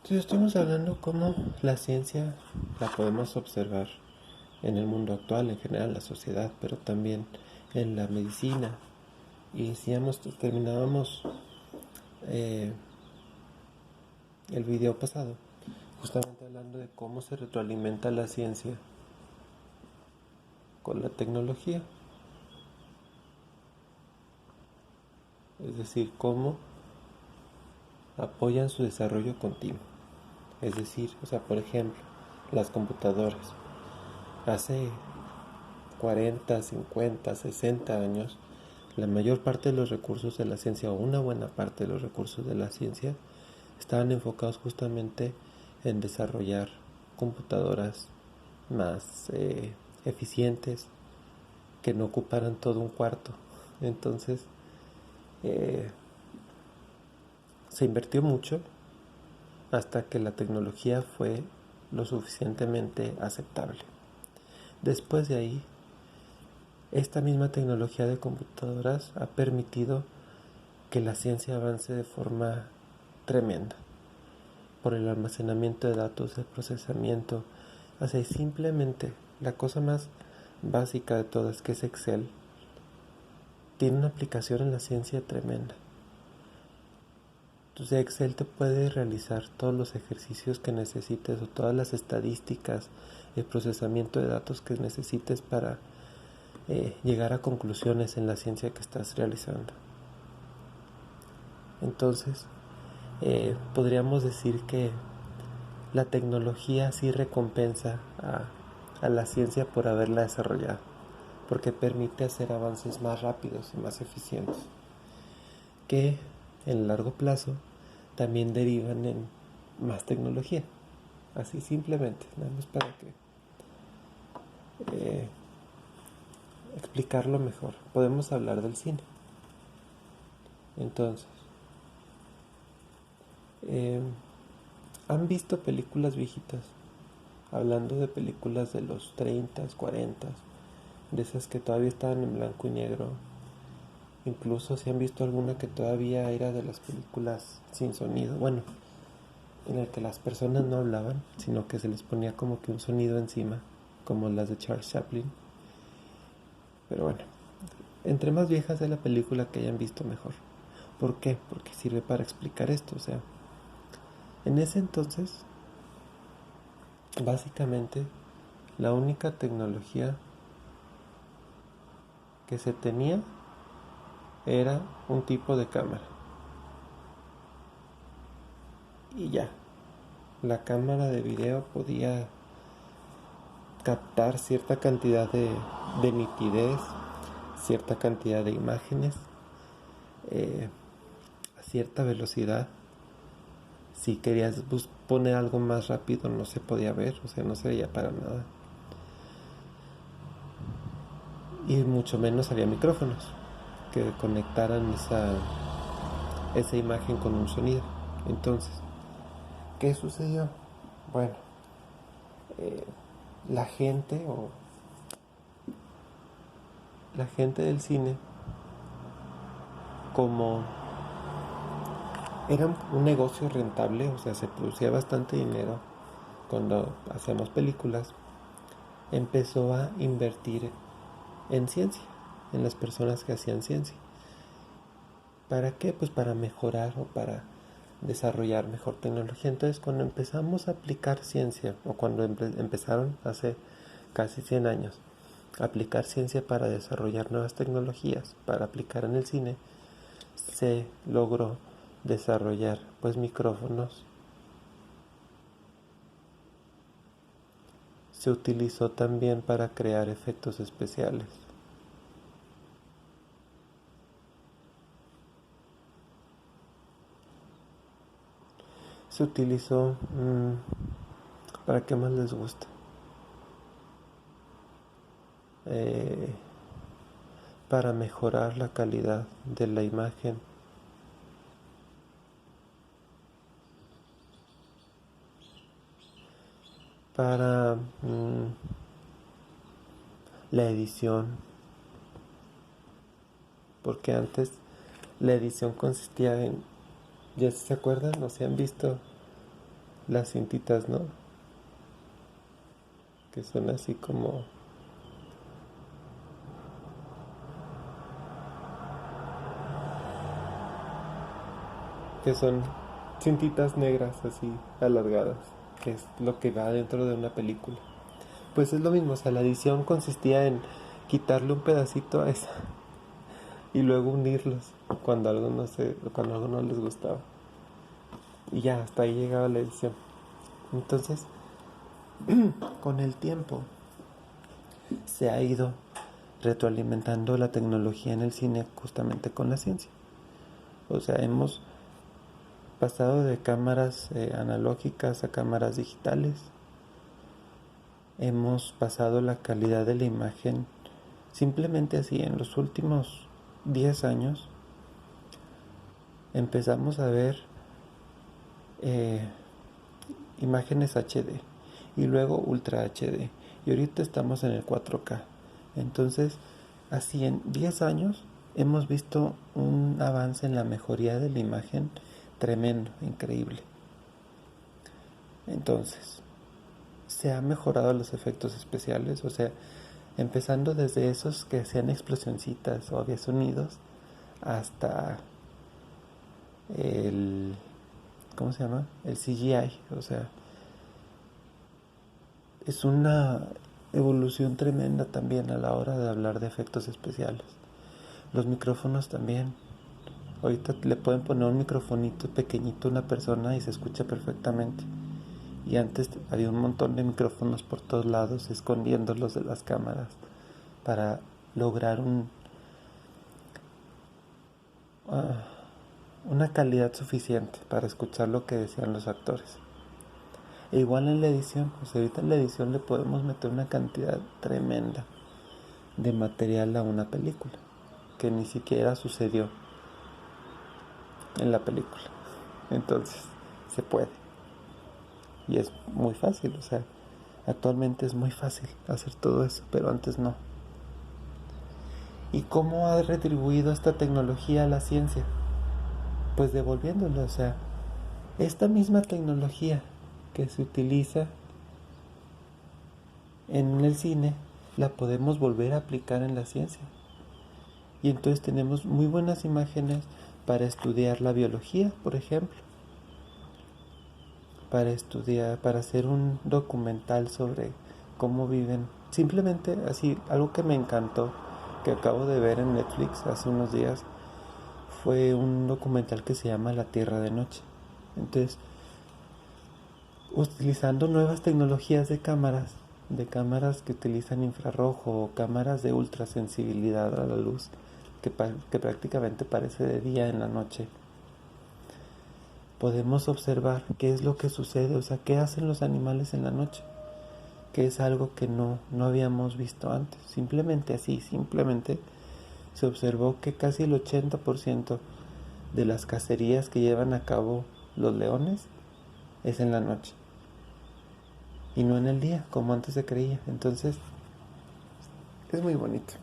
Entonces estuvimos hablando cómo la ciencia la podemos observar en el mundo actual, en general, la sociedad, pero también en la medicina. Y decíamos, terminábamos eh, el video pasado justamente hablando de cómo se retroalimenta la ciencia con la tecnología. Es decir, cómo apoyan su desarrollo continuo. Es decir, por ejemplo, las computadoras. Hace 40, 50, 60 años, la mayor parte de los recursos de la ciencia, o una buena parte de los recursos de la ciencia, estaban enfocados justamente en desarrollar computadoras más eficientes, que no ocuparan todo un cuarto. Entonces, eh, se invirtió mucho hasta que la tecnología fue lo suficientemente aceptable. Después de ahí, esta misma tecnología de computadoras ha permitido que la ciencia avance de forma tremenda por el almacenamiento de datos, el procesamiento. Simplemente la cosa más básica de todas, que es Excel, tiene una aplicación en la ciencia tremenda. Entonces Excel te puede realizar todos los ejercicios que necesites o todas las estadísticas, el procesamiento de datos que necesites para llegar a conclusiones en la ciencia que estás realizando. Entonces, podríamos decir que la tecnología sí recompensa a la ciencia por haberla desarrollado, porque permite hacer avances más rápidos y más eficientes, que en largo plazo también derivan en más tecnología. Así simplemente, nada más para que explicarlo mejor. Podemos hablar del cine. Entonces, ¿han visto películas viejitas? Hablando de películas de los 30, 40, de esas que todavía estaban en blanco y negro. Incluso si han visto alguna que todavía era de las películas sin sonido. Bueno, en el que las personas no hablaban, sino que se les ponía como que un sonido encima, como las de Charles Chaplin. Pero bueno, entre más vieja sea la película que hayan visto, mejor. ¿Por qué? Porque sirve para explicar esto. En ese entonces, básicamente, la única tecnología que se tenía era un tipo de cámara. Y ya, la cámara de video podía captar cierta cantidad de nitidez, cierta cantidad de imágenes, a cierta velocidad. Si querías poner algo más rápido, no se podía ver, no se veía para nada. Y mucho menos había micrófonos que conectaran esa imagen con un sonido. Entonces, ¿qué sucedió? Bueno, la gente o la gente del cine, como era un negocio rentable, se producía bastante dinero cuando hacíamos películas, empezó a invertir en ciencia, en las personas que hacían ciencia. ¿Para qué? Pues para mejorar o para desarrollar mejor tecnología. Entonces, cuando empezamos a aplicar ciencia, o cuando empezaron hace casi 100 años a aplicar ciencia para desarrollar nuevas tecnologías, para aplicar en el cine, se logró desarrollar pues micrófonos. Se utilizó también para crear efectos especiales. Se utilizó para qué más les gusta, para mejorar la calidad de la imagen, para la edición, porque antes la edición consistía en, ¿ya se acuerdan? ¿No se han visto las cintitas, ¿no? Que son así como... que son cintitas negras así alargadas, que es lo que va dentro de una película. Pues es lo mismo, o sea, la edición consistía en quitarle un pedacito a esa y luego unirlos cuando algo no les gustaba. Y ya, hasta ahí llegaba la edición. Entonces, con el tiempo se ha ido retroalimentando la tecnología en el cine justamente con la ciencia. O sea, hemos pasado de cámaras analógicas a cámaras digitales. Hemos pasado la calidad de la imagen simplemente así. En los últimos 10 años empezamos a ver imágenes HD y luego Ultra HD y ahorita estamos en el 4K. Entonces, así en 10 años hemos visto un avance en la mejoría de la imagen tremendo, increíble. Entonces, se han mejorado los efectos especiales, o sea, empezando desde esos que hacían explosioncitas o había sonidos hasta el... ¿cómo se llama? El CGI, o sea, es una evolución tremenda también a la hora de hablar de efectos especiales. Los micrófonos también. Ahorita le pueden poner un microfonito pequeñito a una persona y se escucha perfectamente. Y antes había un montón de micrófonos por todos lados, escondiéndolos de las cámaras para lograr una calidad suficiente para escuchar lo que decían los actores. E igual en la edición, pues ahorita en la edición le podemos meter una cantidad tremenda de material a una película que ni siquiera sucedió en la película. Entonces, se puede. Y es muy fácil, o sea, actualmente es muy fácil hacer todo eso, pero antes no. ¿Y cómo ha retribuido esta tecnología a la ciencia? Pues devolviéndolo, o sea, esta misma tecnología que se utiliza en el cine, la podemos volver a aplicar en la ciencia. Y entonces tenemos muy buenas imágenes para estudiar la biología, por ejemplo. Para hacer un documental sobre cómo viven. Simplemente así, algo que me encantó, que acabo de ver en Netflix hace unos días, fue un documental que se llama La Tierra de Noche. Entonces, utilizando nuevas tecnologías de cámaras que utilizan infrarrojo o cámaras de ultrasensibilidad a la luz, que prácticamente parece de día en la noche, podemos observar qué es lo que sucede, o sea, qué hacen los animales en la noche, que es algo que no habíamos visto antes. Simplemente se observó que casi el 80% de las cacerías que llevan a cabo los leones es en la noche y no en el día, como antes se creía. Entonces, es muy bonito.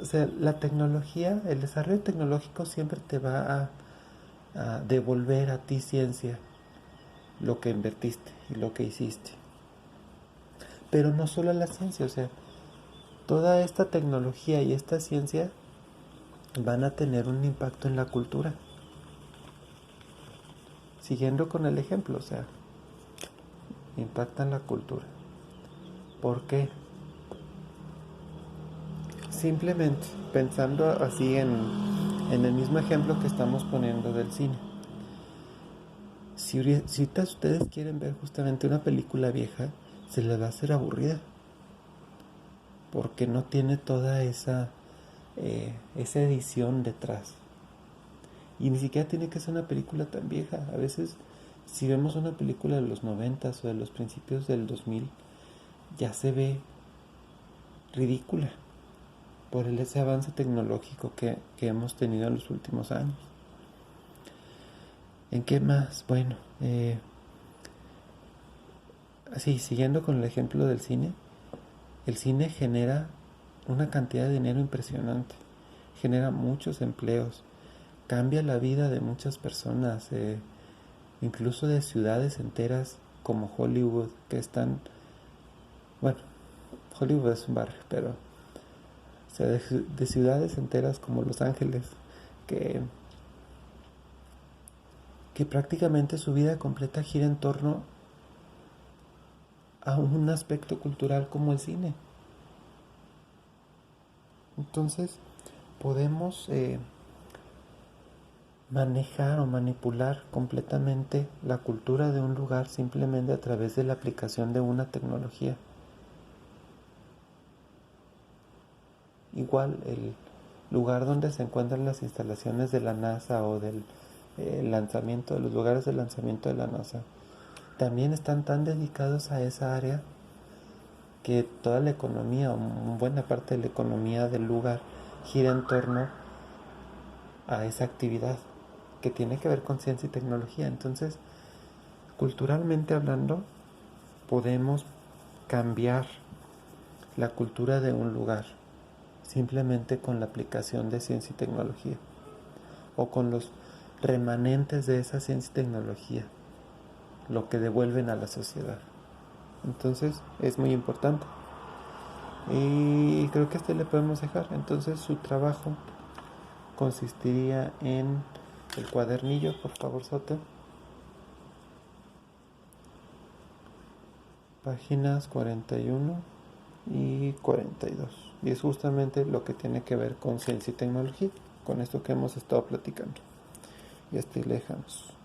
O sea, la tecnología, el desarrollo tecnológico siempre te va a devolver a ti ciencia lo que invertiste y lo que hiciste. Pero no solo la ciencia, o sea, toda esta tecnología y esta ciencia van a tener un impacto en la cultura. Siguiendo con el ejemplo, o sea, impactan la cultura. ¿Por qué? Simplemente pensando así en el mismo ejemplo que estamos poniendo del cine. Si ustedes quieren ver justamente una película vieja, se les va a hacer aburrida. Porque no tiene toda esa edición detrás. Y ni siquiera tiene que ser una película tan vieja. A veces, si vemos una película de los 90 o de los principios del 2000, ya se ve ridícula por ese avance tecnológico que hemos tenido en los últimos años. ¿En qué más? Bueno, así, siguiendo con el ejemplo del cine, el cine genera una cantidad de dinero impresionante, genera muchos empleos, cambia la vida de muchas personas, incluso de ciudades enteras como Hollywood, que están, bueno, Hollywood es un barrio, pero, o sea, de ciudades enteras como Los Ángeles, que, que prácticamente su vida completa gira en torno a un aspecto cultural como el cine. Entonces, podemos manejar o manipular completamente la cultura de un lugar simplemente a través de la aplicación de una tecnología. Igual el lugar donde se encuentran las instalaciones de la NASA o del lanzamiento, de los lugares de lanzamiento de la NASA, también están tan dedicados a esa área que toda la economía, o buena parte de la economía del lugar, gira en torno a esa actividad que tiene que ver con ciencia y tecnología. Entonces, culturalmente hablando, podemos cambiar la cultura de un lugar simplemente con la aplicación de ciencia y tecnología o con los remanentes de esa ciencia y tecnología, lo que devuelven a la sociedad. Entonces es muy importante y creo que a este le podemos dejar. Entonces su trabajo consistiría en el cuadernillo, por favor, Sote. Páginas 41 y 42. Y es justamente lo que tiene que ver con ciencia y tecnología, con esto que hemos estado platicando. Y hasta ahí le dejamos.